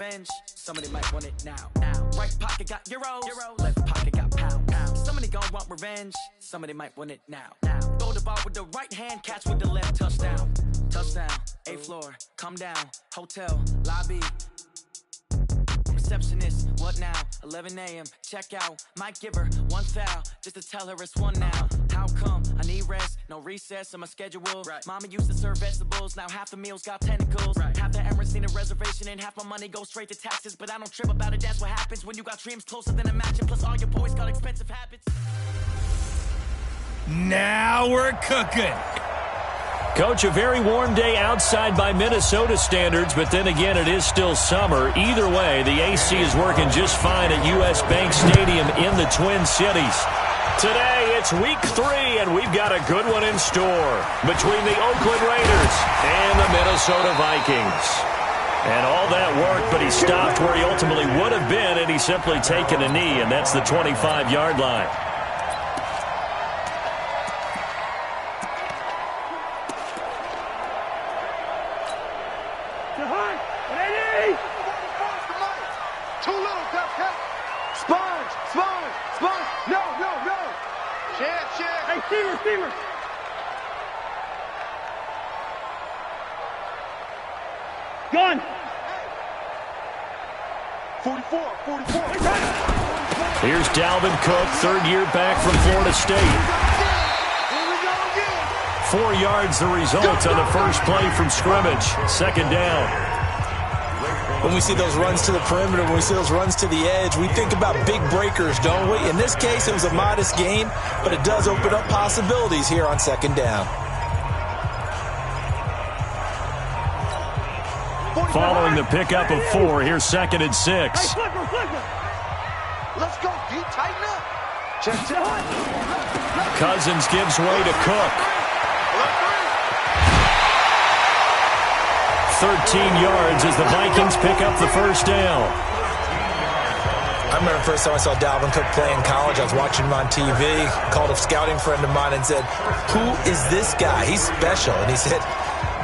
Revenge, somebody might want it now. Right pocket got euros, left pocket got pounds. Somebody gon' want revenge, somebody might want it now. Throw the ball with the right hand, catch with the left, touchdown. Touchdown, 8th floor, come down, hotel, lobby. Receptionist, what now? 11 a.m., check out. Might give her one foul, just to tell her it's one now. How come? I need rest, no recess in my schedule. Right. Mama used to serve vegetables, now half the meals got tentacles. Right. Half the Emirates need a reservation and half my money goes straight to taxes. But I don't trip about it, that's what happens when you got dreams closer than a match. Plus all your boys got expensive habits. Now we're cooking. Coach, a very warm day outside by Minnesota standards, but then again, it is still summer. Either way, the AC is working just fine at U.S. Bank Stadium in the Twin Cities. Today, it's week 3, and we've got a good one in store between the Oakland Raiders and the Minnesota Vikings. And all that work, but he stopped where he ultimately would have been, and he's simply taken a knee, and that's the 25-yard line. Receiver. Gun. 44. Here's Dalvin Cook, third year back from Florida State. 4 yards the result on the first play from scrimmage. Second down. When we see those runs to the perimeter, when we see those runs to the edge, we think about big breakers, don't we? In this case, it was a modest gain, but it does open up possibilities here on second down. Following the pickup of 4, here's 2nd and 6. Let's go, D, tighten up. Check. Cousins gives way to Cook. 13 yards as the Vikings pick up the first down. I remember the first time I saw Dalvin Cook play in college. I was watching him on TV, called a scouting friend of mine and said, "Who is this guy? He's special." And he said,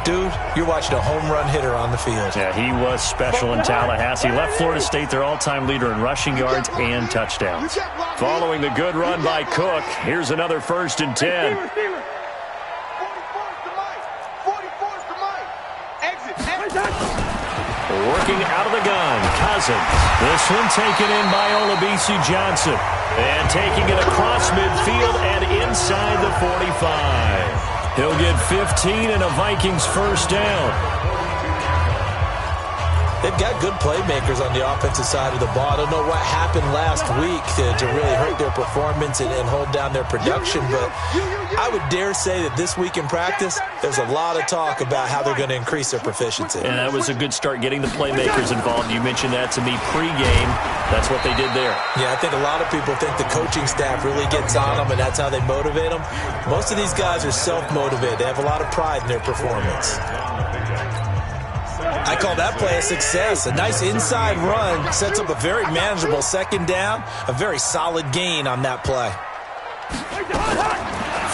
"Dude, you're watching a home run hitter on the field." Yeah, he was special in Tallahassee. Left Florida State their all-time leader in rushing yards and touchdowns. Following the good run by Cook, here's another 1st and 10. Working out of the gun, Cousins. This one taken in by Olabisi Johnson. And taking it across midfield and inside the 45. He'll get 15 and a Vikings first down. They've got good playmakers on the offensive side of the ball. I don't know what happened last week to really hurt their performance and hold down their production, but I would dare say that this week in practice, there's a lot of talk about how they're going to increase their proficiency. And that was a good start getting the playmakers involved. You mentioned that to me pregame. That's what they did there. Yeah, I think a lot of people think the coaching staff really gets on them, and that's how they motivate them. Most of these guys are self-motivated. They have a lot of pride in their performance. I call that play a success. A nice inside run sets up a very manageable second down. A very solid gain on that play.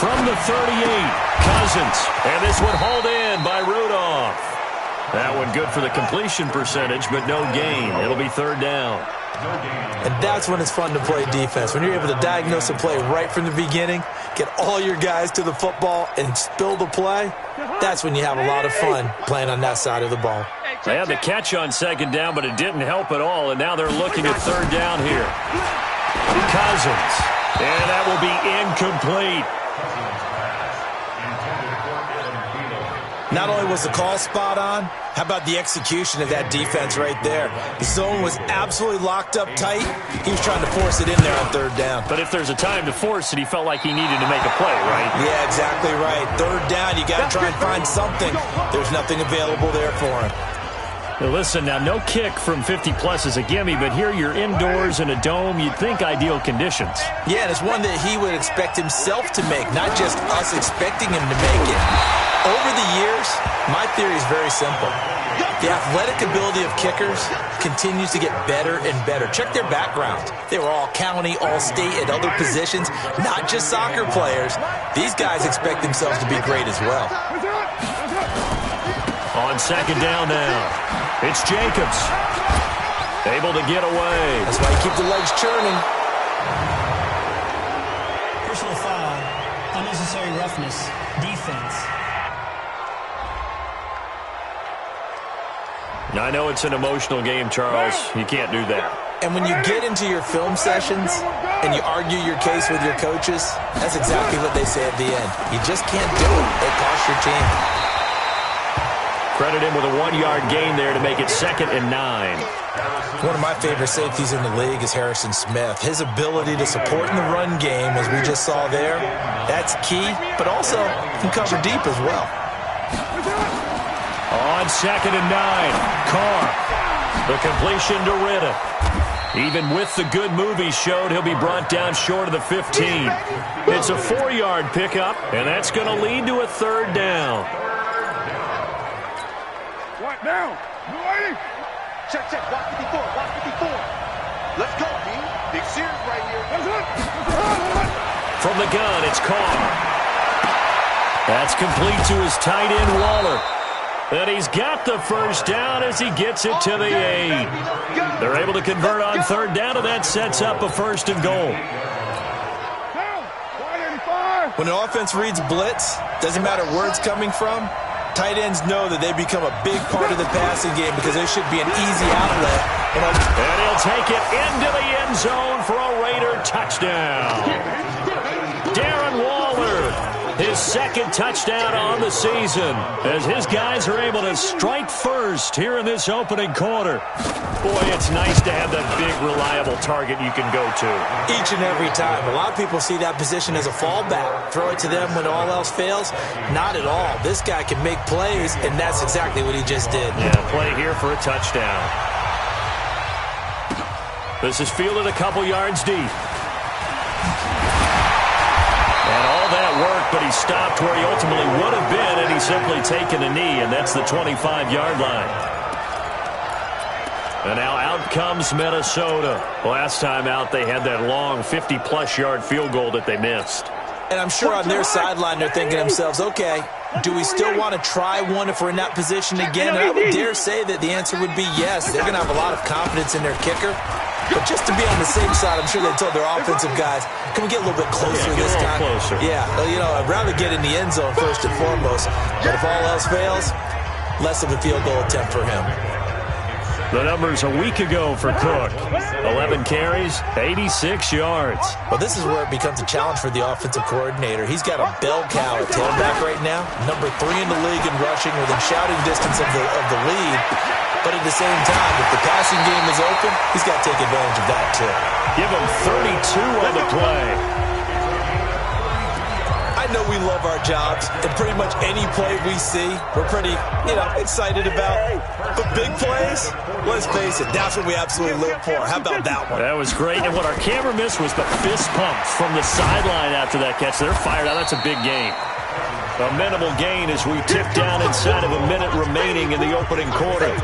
From the 38, Cousins. And this one hauled in by Rudolph. That one good for the completion percentage, but no gain. It'll be 3rd down. And that's when it's fun to play defense. When you're able to diagnose a play right from the beginning, get all your guys to the football, and spill the play, that's when you have a lot of fun playing on that side of the ball. They had the catch on second down, but it didn't help at all, and now they're looking at 3rd down here. Cousins, and that will be incomplete. Not only was the call spot on, how about the execution of that defense right there? The zone was absolutely locked up tight. He was trying to force it in there on 3rd down. But if there's a time to force it, he felt like he needed to make a play, right? Yeah, exactly right. 3rd down, you got to try and find something. There's nothing available there for him. Now listen, now no kick from 50-plus is a gimme, but here you're indoors in a dome. You'd think ideal conditions. Yeah, and it's one that he would expect himself to make, not just us expecting him to make it. Over the years, my theory is very simple. The athletic ability of kickers continues to get better and better. Check their backgrounds. They were all county, all state, at other positions, not just soccer players. These guys expect themselves to be great as well. On second down now, it's Jacobs. Able to get away. That's why you keep the legs churning. Personal foul, unnecessary roughness, defense. I know it's an emotional game, Charles. You can't do that. And when you get into your film sessions and you argue your case with your coaches, that's exactly what they say at the end. You just can't do it. It costs your team. Credit him with a 1-yard gain there to make it 2nd and 9. One of my favorite safeties in the league is Harrison Smith. His ability to support in the run game, as we just saw there, that's key, but also can cover deep as well. On 2nd and 9, Carr. The completion to Riddick. Even with the good move he showed, he'll be brought down short of the 15. It's a 4-yard pickup, and that's going to lead to a 3rd down. What now? You ready? Check, check. Watch 54. Watch 54. Let's go, B. Big Sears right here. From the gun, it's Carr. That's complete to his tight end, Waller. And he's got the 1st down as he gets it to the 8. They're able to convert on 3rd down, and that sets up a 1st and goal. When an offense reads blitz, doesn't matter where it's coming from, tight ends know that they become a big part of the passing game because there should be an easy outlet. And he'll take it into the end zone for a Raider touchdown. Darren Waller, his 2nd touchdown on the season, as his guys are able to strike first here in this opening quarter. Boy, it's nice to have that big, reliable target you can go to. Each and every time. A lot of people see that position as a fallback. Throw it to them when all else fails. Not at all. This guy can make plays, and that's exactly what he just did. Yeah, play here for a touchdown. This is fielded a couple yards deep. And all that work, but he stopped where he ultimately would have been, and he's simply taken a knee, and that's the 25-yard line. And now out comes Minnesota. Last time out, they had that long 50-plus yard field goal that they missed. And I'm sure on their sideline they're thinking to themselves, okay, do we still want to try one if we're in that position again? And I would dare say that the answer would be yes. They're going to have a lot of confidence in their kicker. But just to be on the safe side, I'm sure they told their offensive guys, can we get a little bit closer this time? Closer. Yeah, well, you know, I'd rather get in the end zone first and foremost. But if all else fails, less of a field goal attempt for him. The numbers a week ago for Cook. 11 carries, 86 yards. Well, this is where it becomes a challenge for the offensive coordinator. He's got a bell cow at tailback right now, number 3 in the league in rushing, within shouting distance of the lead. But at the same time, if the passing game is open, he's got to take advantage of that too. Give him 32 on the play. I know we love our jobs, and pretty much any play we see, we're pretty, excited about. But big plays, let's face it, that's what we absolutely live for. How about that one? That was great, and what our camera missed was the fist pump from the sideline after that catch. They're fired out. That's a big gain. A minimal gain as we tip down inside of a minute remaining in the opening quarter.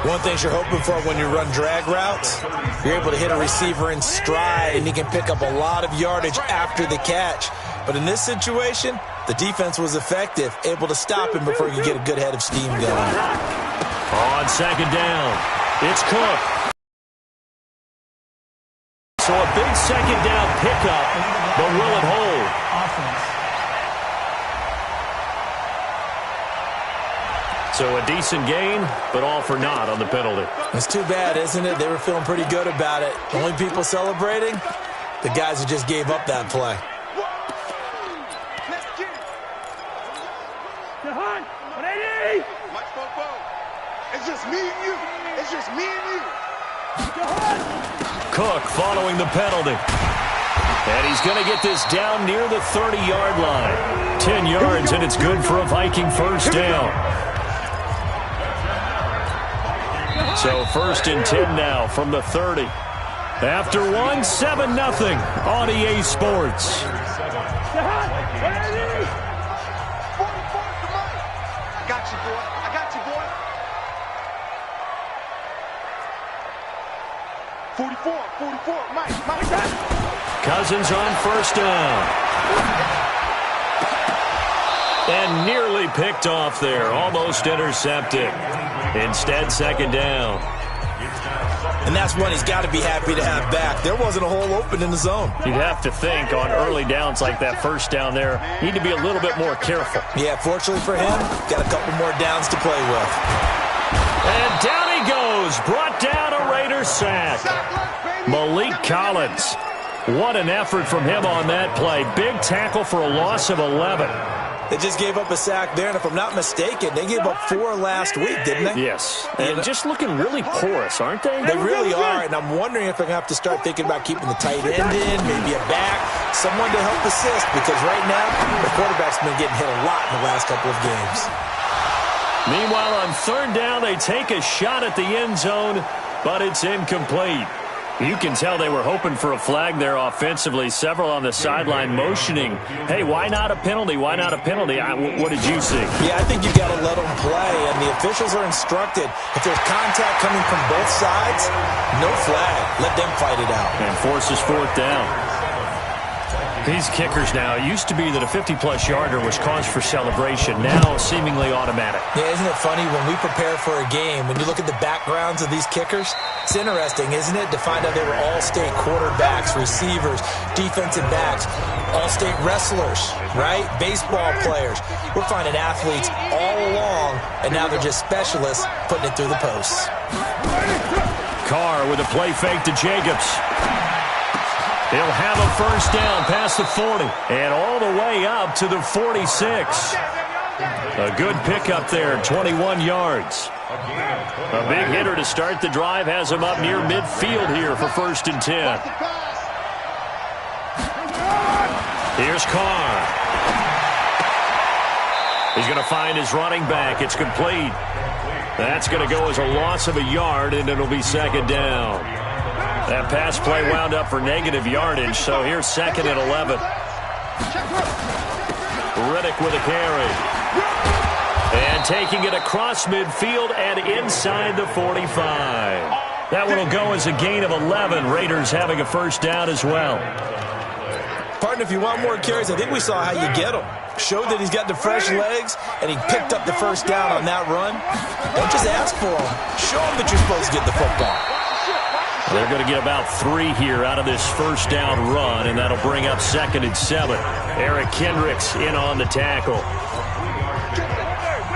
One thing you're hoping for when you run drag routes, you're able to hit a receiver in stride, and he can pick up a lot of yardage after the catch. But in this situation, the defense was effective, able to stop him before you get a good head of steam going. On 2nd down, it's Cook. So a big 2nd down pickup, but will it hold? Offense. So a decent gain, but all for naught on the penalty. It's too bad, isn't it? They were feeling pretty good about it. The only people celebrating, the guys who just gave up that play. It's just me and you. It's just me and you. Cook following the penalty. And he's going to get this down near the 30-yard line. 10 yards, and it's good for a Viking 1st down. So 1st and 10 now from the 30. After 1, 7-0 on EA Sports. I got you, boy. I got you, boy. 44, Mike. Cousins on 1st down. And nearly picked off there. Almost intercepted. Instead, 2nd down. And that's one he's got to be happy to have back. There wasn't a hole open in the zone. You'd have to think on early downs like that first down there, need to be a little bit more careful. Yeah, fortunately for him, got a couple more downs to play with. And down he goes. Brought down a Raiders sack. Malik Collins. What an effort from him on that play. Big tackle for a loss of 11. They just gave up a sack there, and if I'm not mistaken, they gave up 4 last week, didn't they? Yes, and just looking really porous, aren't they? They really are, and I'm wondering if I'm going to have to start thinking about keeping the tight end in, maybe a back, someone to help assist, because right now, the quarterback's been getting hit a lot in the last couple of games. Meanwhile, on third down, they take a shot at the end zone, but it's incomplete. You can tell they were hoping for a flag there offensively. Several on the sideline motioning, hey, why not a penalty? Why not a penalty? What did you see? Yeah, I think you've got to let them play, and the officials are instructed. If there's contact coming from both sides, no flag. Let them fight it out. And forces fourth down. These kickers now, it used to be that a 50-plus yarder was cause for celebration. Now seemingly automatic. Yeah, isn't it funny when we prepare for a game, when you look at the backgrounds of these kickers, it's interesting, isn't it, to find out they were all-state quarterbacks, receivers, defensive backs, all-state wrestlers, right? Baseball players. We're finding athletes all along, and now they're just specialists putting it through the posts. Carr with a play fake to Jacobs. He'll have a first down past the 40 and all the way up to the 46. A good pickup there, 21 yards. A big hitter to start the drive has him up near midfield here for 1st and 10. Here's Carr. He's going to find his running back. It's complete. That's going to go as a loss of a yard, and it'll be 2nd down. That pass play wound up for negative yardage, so here's 2nd and 11. Riddick with a carry. And taking it across midfield and inside the 45. That one will go as a gain of 11. Raiders having a first down as well. Partner, if you want more carries, I think we saw how you get them. Showed that he's got the fresh legs, and he picked up the first down on that run. Don't just ask for them. Show them that you're supposed to get the football. They're going to get about 3 here out of this first down run, and that'll bring up 2nd and 7. Eric Kendricks in on the tackle.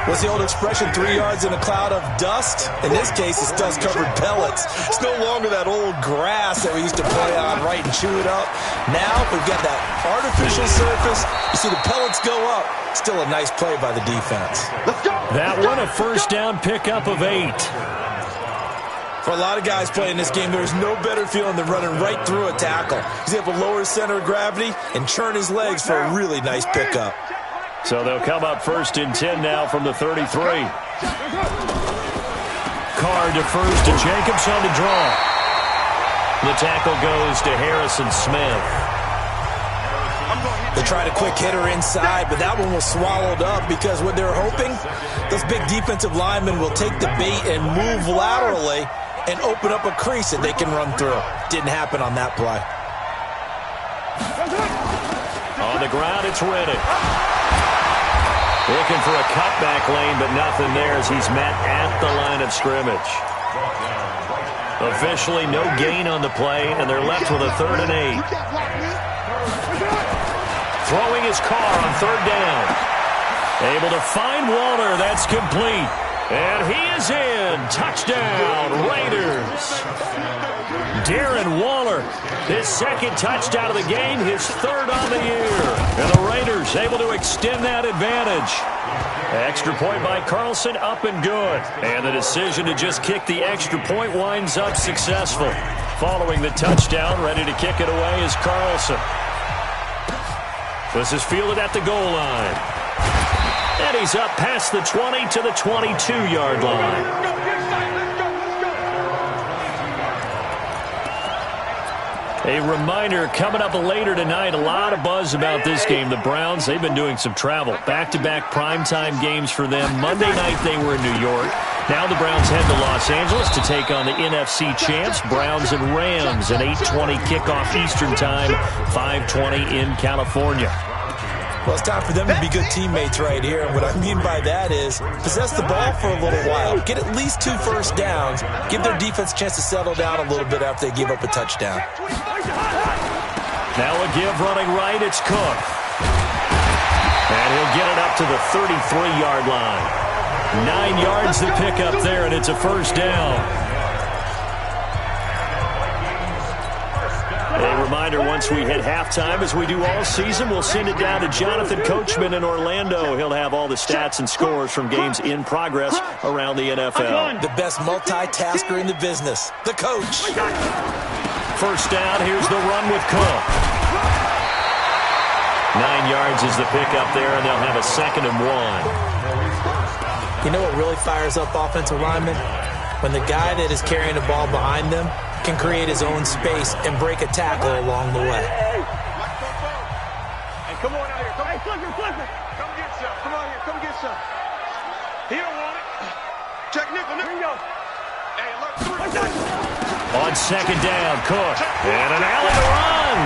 What's the old expression, 3 yards in a cloud of dust? In this case, it's dust-covered pellets. It's no longer that old grass that we used to play on, right, and chew it up. Now we've got that artificial surface. You see the pellets go up. Still a nice play by the defense. Let's go. That one a first down pickup of 8. For a lot of guys playing this game, there's no better feeling than running right through a tackle. He's able to lower his center of gravity and churn his legs for a really nice pickup. So they'll come up 1st and 10 now from the 33. Carr defers to Jacobs on the draw. The tackle goes to Harrison Smith. They tried a quick hitter inside, but that one was swallowed up because what they're hoping, those big defensive linemen will take the bait and move laterally and open up a crease that they can run through. Didn't happen on that play. On the ground, it's Riddick. Looking for a cutback lane, but nothing there as he's met at the line of scrimmage. Officially, no gain on the play, and they're left with a 3rd and 8. Throwing his Carr on 3rd down. Able to find Waller. That's complete. And he is in. Touchdown, Raiders. Darren Waller, his 2nd touchdown of the game, his 3rd on the year. And the Raiders able to extend that advantage. Extra point by Carlson, up and good. And the decision to just kick the extra point winds up successful. Following the touchdown, ready to kick it away is Carlson. This is fielded at the goal line. And he's up past the 20 to the 22-yard line. A reminder, coming up later tonight, a lot of buzz about this game. The Browns, they've been doing some travel. Back-to-back primetime games for them. Monday night they were in New York. Now the Browns head to Los Angeles to take on the NFC champs, Browns and Rams, an 8:20 kickoff Eastern time, 5:20 in California. Well, it's time for them to be good teammates right here. And what I mean by that is possess the ball for a little while. Get at least 2 first downs. Give their defense a chance to settle down a little bit after they give up a touchdown. Now a give running right. It's Cook. And he'll get it up to the 33-yard line. 9 yards to pick up there, and it's a first down. A reminder, once we hit halftime, as we do all season, we'll send it down to Jonathan Coachman in Orlando. He'll have all the stats and scores from games in progress around the NFL. The best multitasker in the business, the coach. First down, here's the run with Cook. 9 yards is the pickup there, and they'll have a 2nd and 1. You know what really fires up offensive linemen? When the guy that is carrying the ball behind them can create his own space and break a tackle along the way. Hey, come on out here. Come, hey, Flipper. Come get some. Come on here. Come get some. He don't want it. Check nickel. Here you go. Hey, look, 3. On 2nd down, Cook. And an alley to run.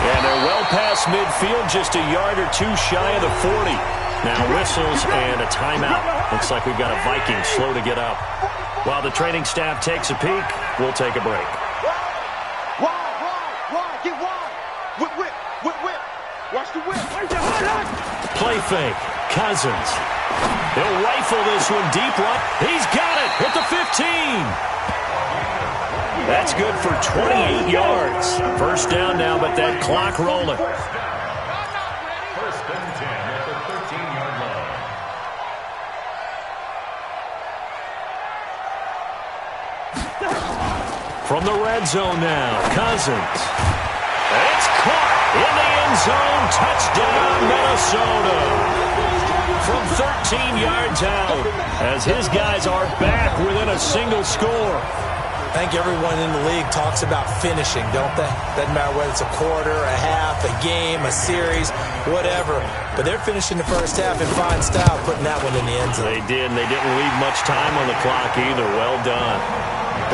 And they're well past midfield, just a yard or 2 shy of the 40. Now whistles and a timeout. Looks like we've got a Viking slow to get up. While the training staff takes a peek, we'll take a break. Wide, get wide. Whip. Watch the whip. Play fake, Cousins. He'll rifle this one deep right. He's got it at the 15. That's good for 28 yards. First down now, but that clock rolling. First and 10 at the 13-yard line. From the red zone now, Cousins. It's caught in the end zone. Touchdown, Minnesota. From 13 yards out, as his guys are back within a single score. I think everyone in the league talks about finishing, don't they? Doesn't matter whether it's a quarter, a half, a game, a series, whatever. But they're finishing the first half in fine style, putting that one in the end zone. They did, and they didn't leave much time on the clock either. Well done.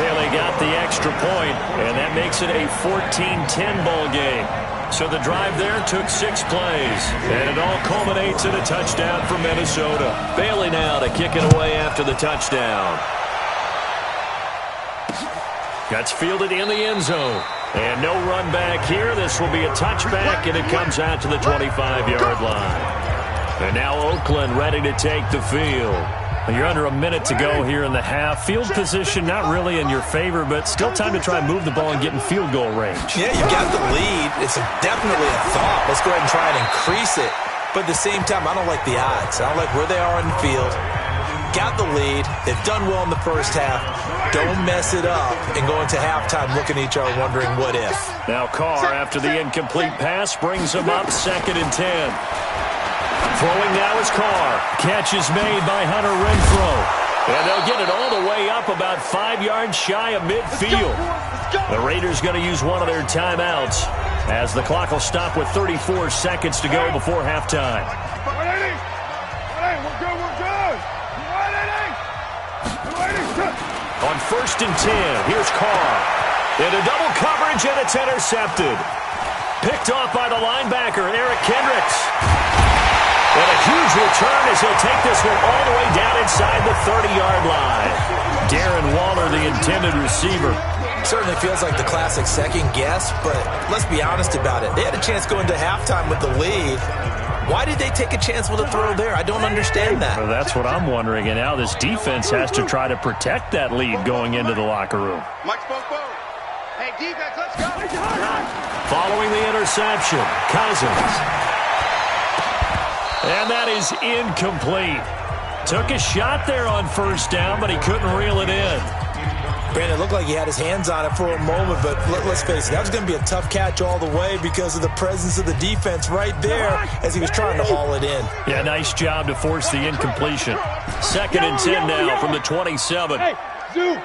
Bailey got the extra point, and that makes it a 14-10 ball game. So the drive there took 6 plays, and it all culminates in a touchdown for Minnesota. Bailey now to kick it away after the touchdown. That's fielded in the end zone. And no run back here. This will be a touchback, and it comes out to the 25-yard line. And now Oakland ready to take the field. You're under a minute to go here in the half. Field position not really in your favor, but still time to try and move the ball and get in field goal range. Yeah, you've got the lead. It's definitely a thought. Let's go ahead and try and increase it. But at the same time, I don't like the odds. I don't like where they are in the field. Got the lead. They've done well in the first half. Don't mess it up and go into halftime looking at each other wondering what if. Now Carr, after the incomplete pass, brings him up 2nd and 10. Throwing now is Carr. Catch is made by Hunter Renfrow. And they'll get it all the way up about 5 yards shy of midfield. The Raiders going to use one of their timeouts as the clock will stop with 34 seconds to go before halftime. On 1st and 10, here's Carr. Into double coverage, and it's intercepted. Picked off by the linebacker, Eric Kendricks. And a huge return as he'll take this one all the way down inside the 30-yard line. Darren Waller, the intended receiver. Certainly feels like the classic second guess, but let's be honest about it. They had a chance going to halftime with the lead. Why did they take a chance with a throw there? I don't understand that. Well, that's what I'm wondering. And now this defense has to try to protect that lead going into the locker room. Mike spoke forward. Hey, defense, let's go. Following the interception, Cousins. And that is incomplete. Took a shot there on 1st down, but he couldn't reel it in. Brandon, it looked like he had his hands on it for a moment, but let's face it, that was going to be a tough catch all the way because of the presence of the defense right there as he was trying to haul it in. Yeah, nice job to force the incompletion. 2nd and 10 now from the 27. Hey, Zoo.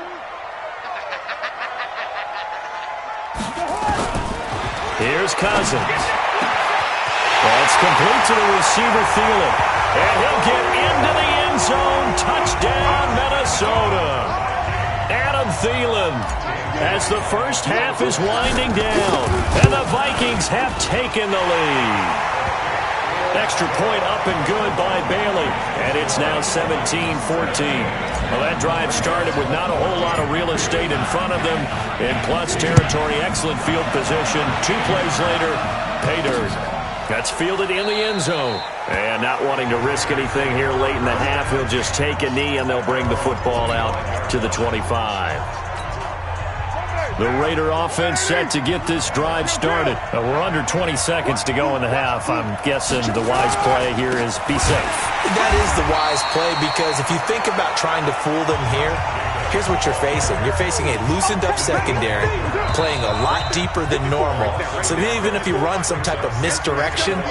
Here's Cousins. That's complete to the receiver, Thielen. And he'll get into the end zone. Touchdown, Minnesota. Adam Thielen, as the first half is winding down, and the Vikings have taken the lead. Extra point up and good by Bailey. And it's now 17-14. Well, that drive started with not a whole lot of real estate in front of them. In plus territory, excellent field position. 2 plays later, pay dirt. That's fielded in the end zone. And not wanting to risk anything here late in the half, he'll just take a knee and they'll bring the football out to the 25. The Raider offense set to get this drive started. We're under 20 seconds to go in the half. I'm guessing the wise play here is be safe. That is the wise play, because if you think about trying to fool them here, here's what you're facing. You're facing a loosened up secondary, playing a lot deeper than normal. So even if you run some type of misdirection,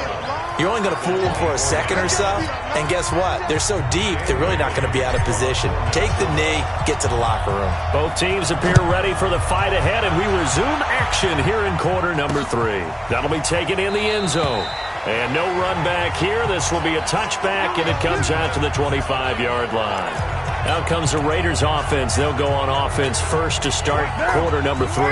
you're only going to fool them for a second or so. And guess what? They're so deep, they're really not going to be out of position. Take the knee, get to the locker room. Both teams appear ready for the fight ahead, and we resume action here in quarter number 3. That'll be taken in the end zone. And no run back here. This will be a touchback, and it comes out to the 25-yard line. Out comes the Raiders offense. They'll go on offense first to start quarter number 3.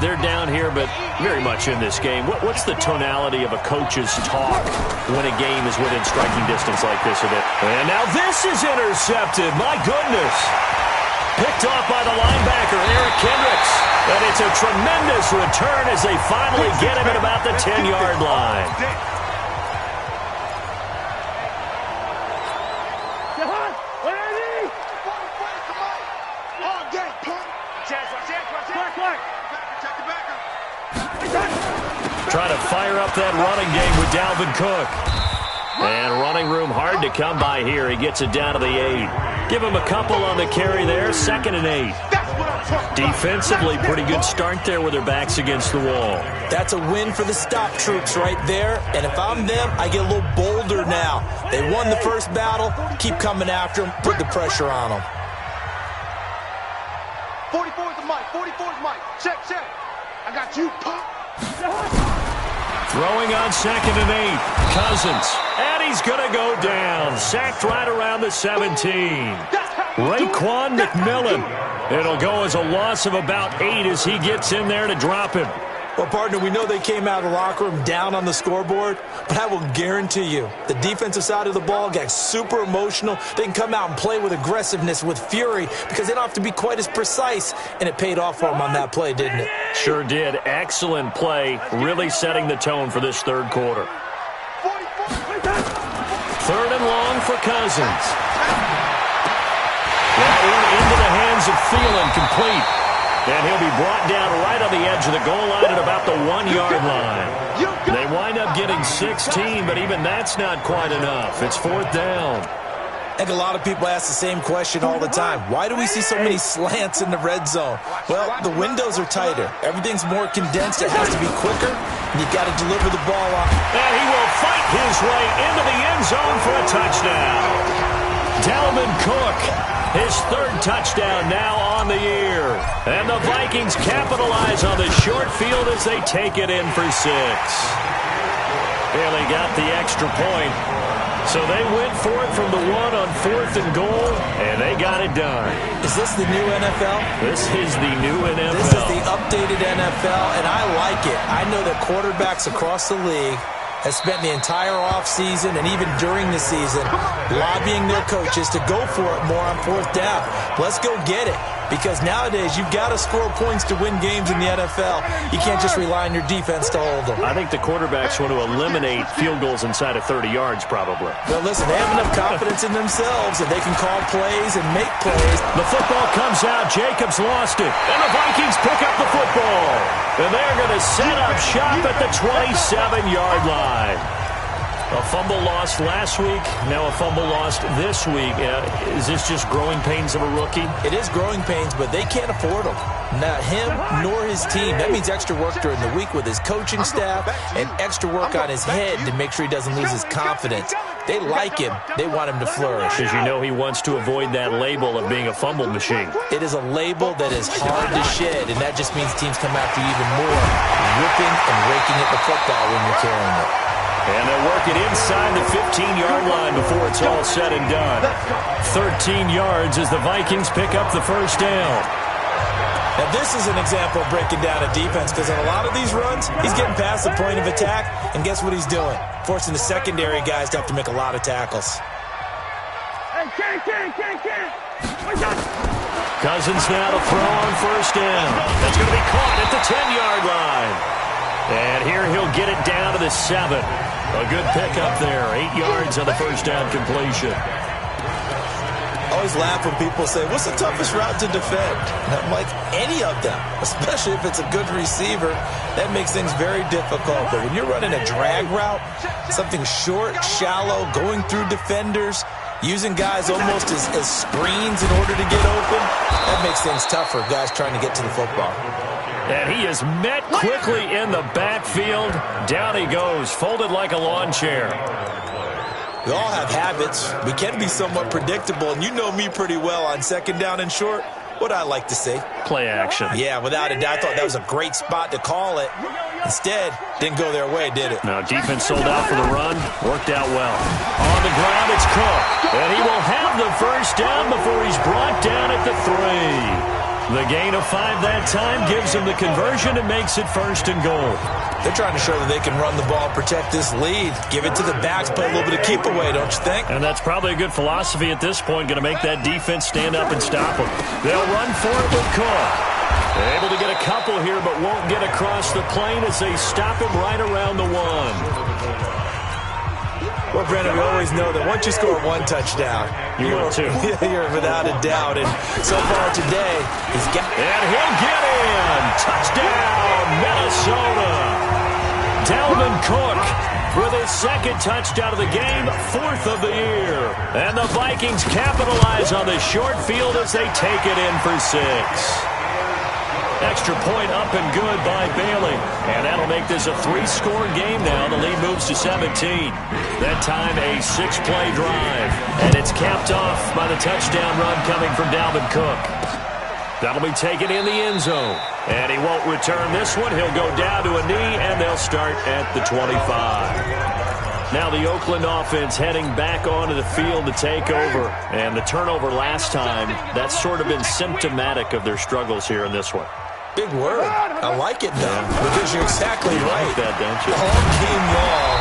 They're down here, but very much in this game. What's the tonality of a coach's talk when a game is within striking distance like this of it? And now this is intercepted. My goodness. Picked off by the linebacker, Eric Kendricks. And it's a tremendous return as they finally get him at about the 10-yard line. Trying to fire up that running game with Dalvin Cook. And running room hard to come by here. He gets it down to the 8. Give him a couple on the carry there. 2nd and 8. Defensively, pretty good start there with their backs against the wall. That's a win for the stop troops right there. And if I'm them, I get a little bolder now. They won the first battle. Keep coming after them. Put the pressure on them. 44 is the mic. 44 is Mike. Check. I got you, Pop. Throwing on 2nd and 8. Cousins. And he's going to go down. Sacked right around the 17. Raekwon McMillan. It'll go as a loss of about 8 as he gets in there to drop him. Well, partner, we know they came out of the locker room down on the scoreboard, but I will guarantee you the defensive side of the ball got super emotional. They can come out and play with aggressiveness, with fury, because they don't have to be quite as precise, and it paid off for them on that play, didn't it? Sure did. Excellent play, really setting the tone for this third quarter. 3rd and long for Cousins. That one into the hands of Thielen, complete. And he'll be brought down right on the edge of the goal line at about the 1-yard line. They wind up getting 16, but even that's not quite enough. It's 4th down. I think a lot of people ask the same question all the time. Why do we see so many slants in the red zone? Well, the windows are tighter. Everything's more condensed. It has to be quicker, and you've got to deliver the ball on. And he will fight his way into the end zone for a touchdown. Dalvin Cook, his 3rd touchdown now on the year. And the Vikings capitalize on the short field as they take it in for 6. Barely got the extra point. So they went for it from the 1 on 4th and goal, and they got it done. Is this the new NFL? This is the new NFL. This is the updated NFL, and I like it. I know that quarterbacks across the league have spent the entire offseason and even during the season lobbying their coaches to go for it more on 4th down. Let's go get it. Because nowadays, you've got to score points to win games in the NFL. You can't just rely on your defense to hold them. I think the quarterbacks want to eliminate field goals inside of 30 yards, probably. Well, listen, they have enough confidence in themselves that they can call plays and make plays. The football comes out. Jacobs lost it. And the Vikings pick up the football. And they're going to set up shop at the 27-yard line. A fumble lost last week, now a fumble lost this week. Is this just growing pains of a rookie? It is growing pains, but they can't afford them. Not him nor his team. That means extra work during the week with his coaching staff and extra work on his head to make sure he doesn't lose his confidence. They like him. They want him to flourish. Because you know he wants to avoid that label of being a fumble machine. It is a label that is hard to shed, and that just means teams come after you even more, ripping and raking at the football when you're carrying it. And they'll work it inside the 15-yard line before it's all said and done. 13 yards as the Vikings pick up the first down. Now, this is an example of breaking down a defense because on a lot of these runs, he's getting past the point of attack, and guess what he's doing? Forcing the secondary guys to have to make a lot of tackles. Cousins now to throw on first down. That's going to be caught at the 10-yard line. And here he'll get it down to the 7. A good pickup there. 8 yards on the first down completion. I always laugh when people say, what's the toughest route to defend? And I'm like, any of them, especially if it's a good receiver. That makes things very difficult. But when you're running a drag route, something short, shallow, going through defenders, using guys almost as screens in order to get open, that makes things tough for guys trying to get to the football. And he is met quickly in the backfield. Down he goes, folded like a lawn chair. We all have habits. We can be somewhat predictable, and you know me pretty well on second down and short. What I like to say? Play action. Yeah, without a doubt. I thought that was a great spot to call it. Instead, didn't go their way, did it? Now, defense sold out for the run. Worked out well. On the ground, it's Cook. And he will have the first down before he's brought down at the 3. The gain of 5 that time gives him the conversion and makes it first and goal. They're trying to show that they can run the ball and protect this lead. Give it to the backs, play a little bit of keep away, don't you think? And that's probably a good philosophy at this point. Going to make that defense stand up and stop them. They'll run for it with Cook. Able to get a couple here, but won't get across the plane as they stop him right around the 1. Well, Brandon, we always know that once you score 1 touchdown, you're without a doubt. And so far today, he's got... And he'll get in! Touchdown, Minnesota! Dalvin Cook with his second touchdown of the game, 4th of the year. And the Vikings capitalize on the short field as they take it in for 6. Extra point up and good by Bailey. And that'll make this a 3-score game now. The lead moves to 17. That time a 6-play drive. And it's capped off by the touchdown run coming from Dalvin Cook. That'll be taken in the end zone. And he won't return this one. He'll go down to a knee, and they'll start at the 25. Now the Oakland offense heading back onto the field to take over. And the turnover last time, that's sort of been symptomatic of their struggles here in this one. Big word. I like it, though, because you're exactly right. Like that, don't you? All game long,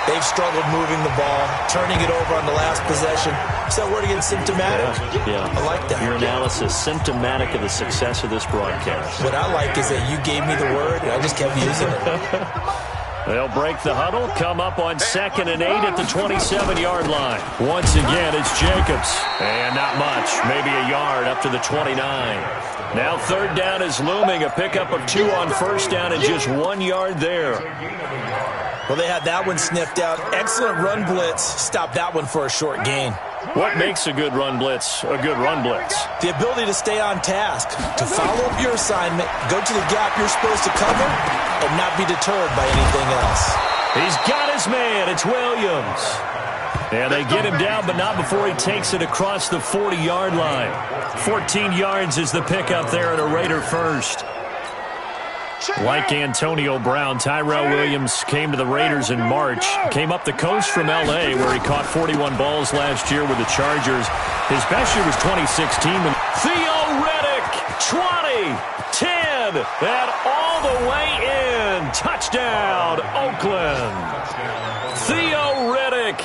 they've struggled moving the ball, turning it over on the last possession. Is that word again, symptomatic? Yeah. I like that. Your analysis, symptomatic of the success of this broadcast. What I like is that you gave me the word, and I just kept using it. They'll break the huddle, come up on 2nd and 8 at the 27-yard line. Once again, it's Jacobs. And not much, maybe a yard up to the 29. Now 3rd down is looming, a pickup of 2 on first down and just 1 yard there. Well, they had that one sniffed out. Excellent run blitz. Stopped that one for a short gain. What makes a good run blitz a good run blitz? The ability to stay on task, to follow up your assignment, go to the gap you're supposed to cover, and not be deterred by anything else. He's got his man. It's Williams. And they get him down, but not before he takes it across the 40-yard line. 14 yards is the pickup there at a Raider first. Like Antonio Brown, Tyrell Williams came to the Raiders in March. Came up the coast from L.A., where he caught 41 balls last year with the Chargers. His best year was 2016. Theo Riddick, 20, 10, and all the way in. Touchdown, Oakland. Theo Riddick,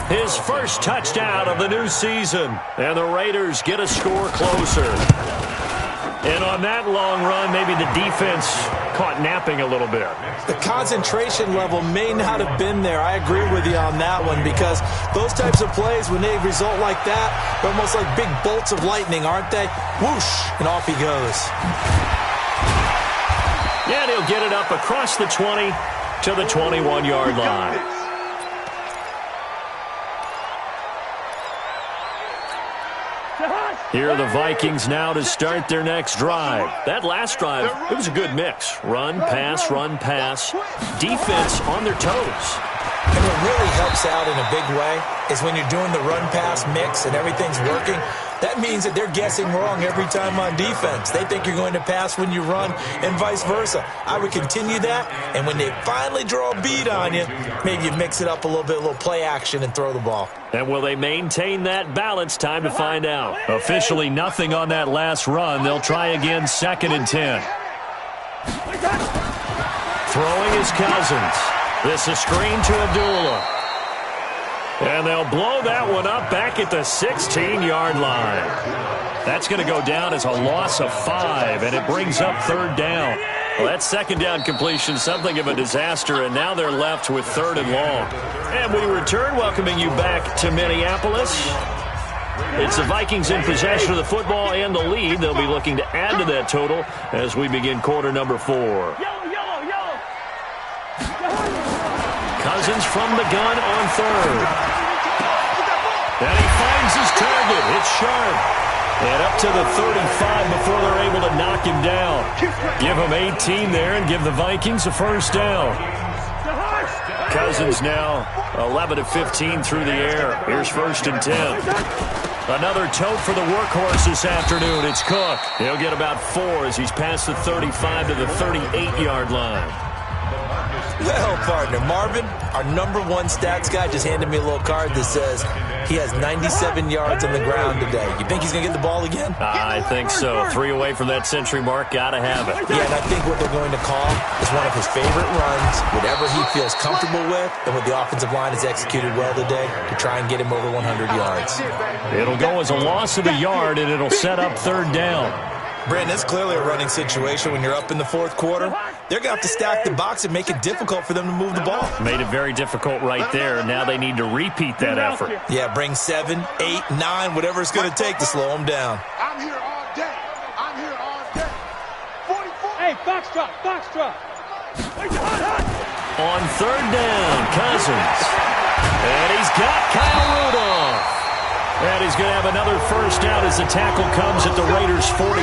his first touchdown of the new season. And the Raiders get a score closer. And on that long run, maybe the defense caught napping a little bit. The concentration level may not have been there. I agree with you on that one, because those types of plays, when they result like that, they're almost like big bolts of lightning, aren't they? Whoosh, and off he goes. Yeah, and he'll get it up across the 20 to the 21-yard line. Here are the Vikings now to start their next drive. That last drive, it was a good mix. Run, pass, defense on their toes. And what really helps out in a big way is when you're doing the run-pass mix and everything's working, that means that they're guessing wrong every time on defense. They think you're going to pass when you run and vice versa. I would continue that, and when they finally draw a beat on you, maybe you mix it up a little bit, a little play action, and throw the ball. And will they maintain that balance? Time to find out. Officially nothing on that last run. They'll try again, 2nd and 10. Throwing is Cousins. This is screen to Abdullah. And they'll blow that one up back at the 16-yard line. That's going to go down as a loss of 5, and it brings up 3rd down. Well, that 2nd down completion, something of a disaster, and now they're left with 3rd and long. And we return, welcoming you back to Minneapolis. It's the Vikings in possession of the football and the lead. They'll be looking to add to that total as we begin quarter number 4. Cousins from the gun on 3rd. And he finds his target. It's sharp. And up to the 35 before they're able to knock him down. Give him 18 there and give the Vikings a 1st down. Cousins now 11 of 15 through the air. Here's 1st and 10. Another tote for the workhorse this afternoon. It's Cook. He'll get about 4 as he's past the 35 to the 38-yard line. Well, partner, Marvin, our #1 stats guy, just handed me a little card that says he has 97 yards on the ground today. You think he's going to get the ball again? I think so. 3 away from that century mark. Got to have it. Yeah, and I think what they're going to call is one of his favorite runs, whatever he feels comfortable with, and what the offensive line has executed well today to try and get him over 100 yards. It'll go as a loss of a yard, and it'll set up 3rd down. Brandon, it's clearly a running situation when you're up in the 4th quarter. They're going to have to stack the box and make it difficult for them to move the ball. Made it very difficult right there. Now they need to repeat that effort. Yeah, bring 7, 8, 9, whatever it's going to take to slow them down. I'm here all day. I'm here all day. 44. Hey, box drop. On 3rd down, Cousins. And he's got Kyle Rudolph. And he's going to have another 1st down as the tackle comes at the Raiders' 43.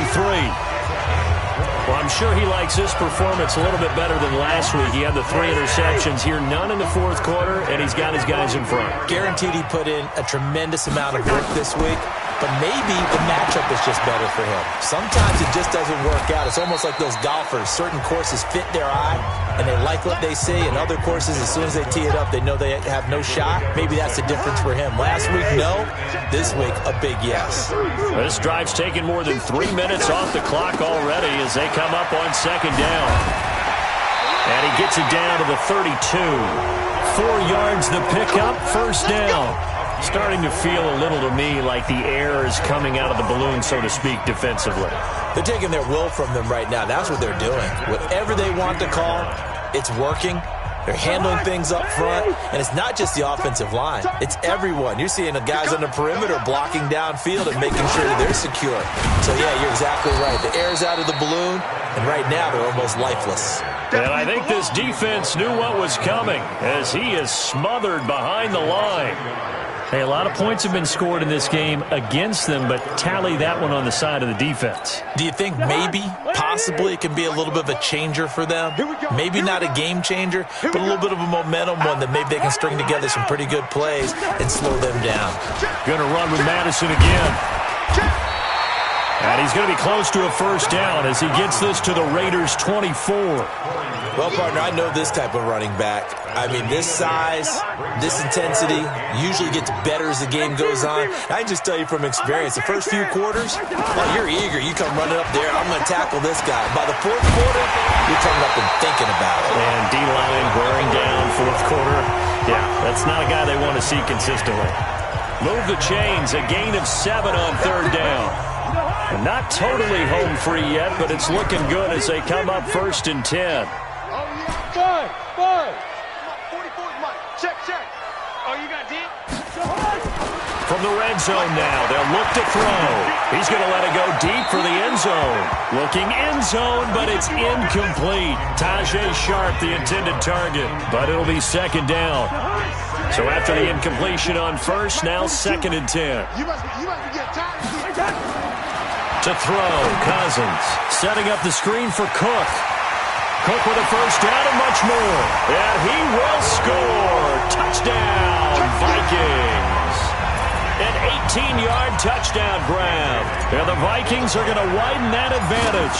Well, I'm sure he likes this performance a little bit better than last week. He had the 3 interceptions here, none in the 4th quarter, and he's got his guys in front. Guaranteed he put in a tremendous amount of work this week, but maybe the matchup is just better for him. Sometimes it just doesn't work out. It's almost like those golfers. Certain courses fit their eye, and they like what they see, and other courses, as soon as they tee it up, they know they have no shot. Maybe that's the difference for him. Last week, no. This week, a big yes. This drive's taken more than 3 minutes off the clock already as they come up on 2nd down. And he gets it down to the 32. 4 yards the pickup, 1st down. Starting to feel a little to me like the air is coming out of the balloon, so to speak, defensively. They're taking their will from them right now. That's what they're doing. Whatever they want to call, it's working. They're handling things up front, and it's not just the offensive line. It's everyone. You're seeing the guys on the perimeter blocking downfield and making sure that they're secure. So, yeah, you're exactly right. The air's out of the balloon, and right now they're almost lifeless. And I think this defense knew what was coming as he is smothered behind the line. Hey, a lot of points have been scored in this game against them, but tally that one on the side of the defense. Do you think maybe, possibly, it can be a little bit of a changer for them? Maybe not a game changer, but a little bit of a momentum one that maybe they can string together some pretty good plays and slow them down. Going to run with Madison again. And he's going to be close to a 1st down as he gets this to the Raiders' 24. Well, partner, I know this type of running back. I mean, this size, this intensity usually gets better as the game goes on. I can just tell you from experience, the first few quarters, well, you're eager. You come running up there, I'm going to tackle this guy. By the 4th quarter, you're coming up and thinking about it. And D-line wearing down 4th quarter. Yeah, that's not a guy they want to see consistently. Move the chains, a gain of 7 on 3rd down. Not totally home free yet, but it's looking good as they come up 1st and 10. Five. 44 Mike. Check. Oh, you got deep? From the red zone now, they'll look to throw. He's going to let it go deep for the end zone. Looking end zone, but it's incomplete. Tajay Sharp, the intended target, but it'll be 2nd down. So after the incompletion on 1st, now 2nd and 10. You must be getting tired. To throw, Cousins setting up the screen for Cook. Cook with a first down and much more. And he will score. Touchdown, Vikings. An 18-yard touchdown grab. And the Vikings are going to widen that advantage.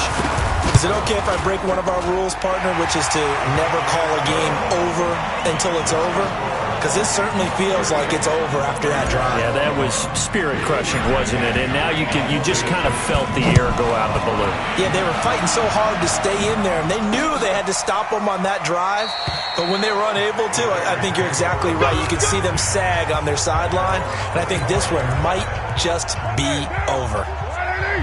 Is it okay if I break one of our rules, partner, which is to never call a game over until it's over? Because this certainly feels like it's over after that drive. Yeah, that was spirit-crushing, wasn't it? And now you just kind of felt the air go out of the balloon. Yeah, they were fighting so hard to stay in there, and they knew they had to stop them on that drive. But when they were unable to, I think you're exactly right. You could see them sag on their sideline, and I think this one might just be over.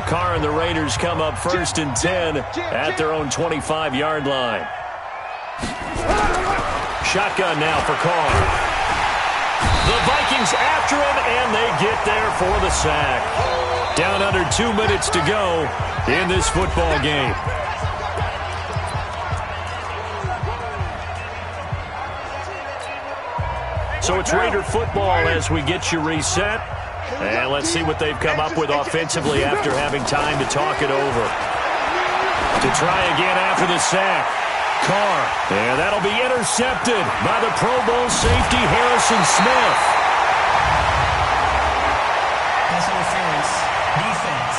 Carr and the Raiders come up 1st and 10 at their own 25-yard line. Shotgun now for Carr. The Vikings after him, and they get there for the sack. Down under 2 minutes to go in this football game. So it's Raider football as we get you reset. And let's see what they've come up with offensively after having time to talk it over. To try again after the sack. Carr, and that'll be intercepted by the Pro Bowl safety Harrison Smith. Pass interference. Defense.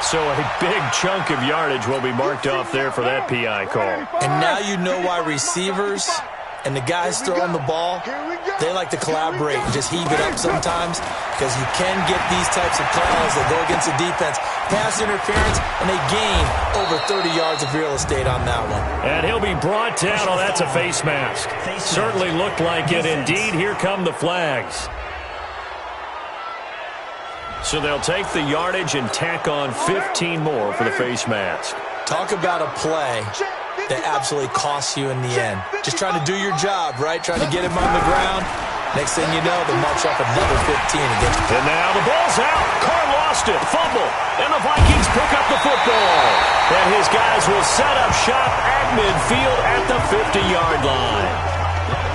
So a big chunk of yardage will be marked off there for that PI call. And now you know why receivers and the guys throwing the ball, they like to collaborate and just heave it up sometimes, because you can get these types of calls that go against the defense. Pass interference, and they gain over 30 yards of real estate on that one. And he'll be brought down. Oh, that's a face mask. Certainly looked like it. Indeed, here come the flags. So they'll take the yardage and tack on 15 more for the face mask. Talk about a play that absolutely costs you in the end. Just trying to do your job, right? Trying to get him on the ground. Next thing you know, they march off another 15 against you. And now the ball's out. Carr lost it. Fumble. And the Vikings pick up the football. And his guys will set up shop at midfield at the 50-yard line.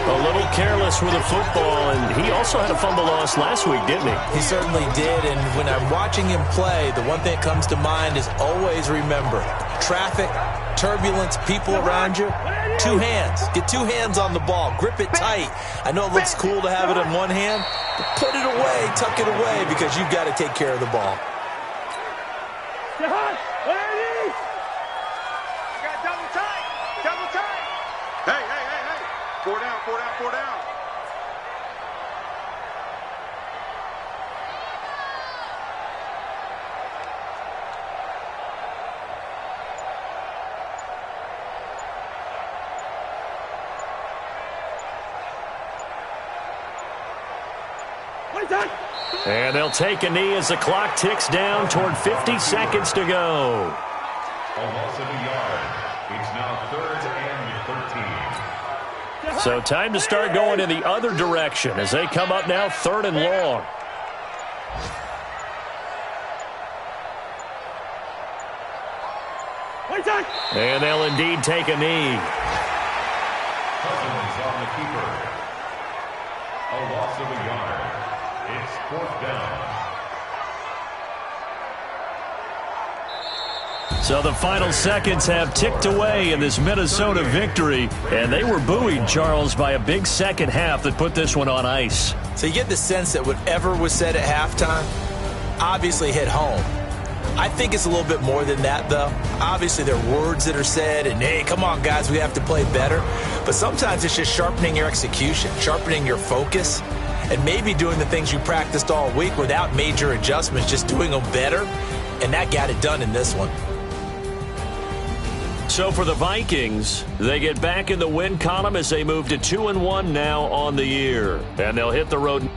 A little careless with the football, and he also had a fumble loss last week, didn't he? He certainly did, and when I'm watching him play, the one thing that comes to mind is always remember, traffic, turbulence, people around you, 2 hands. Get 2 hands on the ball. Grip it tight. I know it looks cool to have it in one hand, but put it away, tuck it away, because you've got to take care of the ball. Double tight. Hey. 4 down. And they'll take a knee as the clock ticks down toward 50 seconds to go. A loss of a yard. It's now 3rd and 13. So time to start going in the other direction as they come up now 3rd and long. And they'll indeed take a knee. Cousins on the keeper. A loss of a yard. It's 4th down. So the final seconds have ticked away in this Minnesota victory. And they were buoyed, Charles, by a big second half that put this one on ice. So you get the sense that whatever was said at halftime obviously hit home. I think it's a little bit more than that, though. Obviously, there are words that are said, and, hey, come on, guys, we have to play better. But sometimes it's just sharpening your execution, sharpening your focus, and maybe doing the things you practiced all week without major adjustments, just doing them better. And that got it done in this one. So for the Vikings, they get back in the win column as they move to 2-1 now on the year. And they'll hit the road.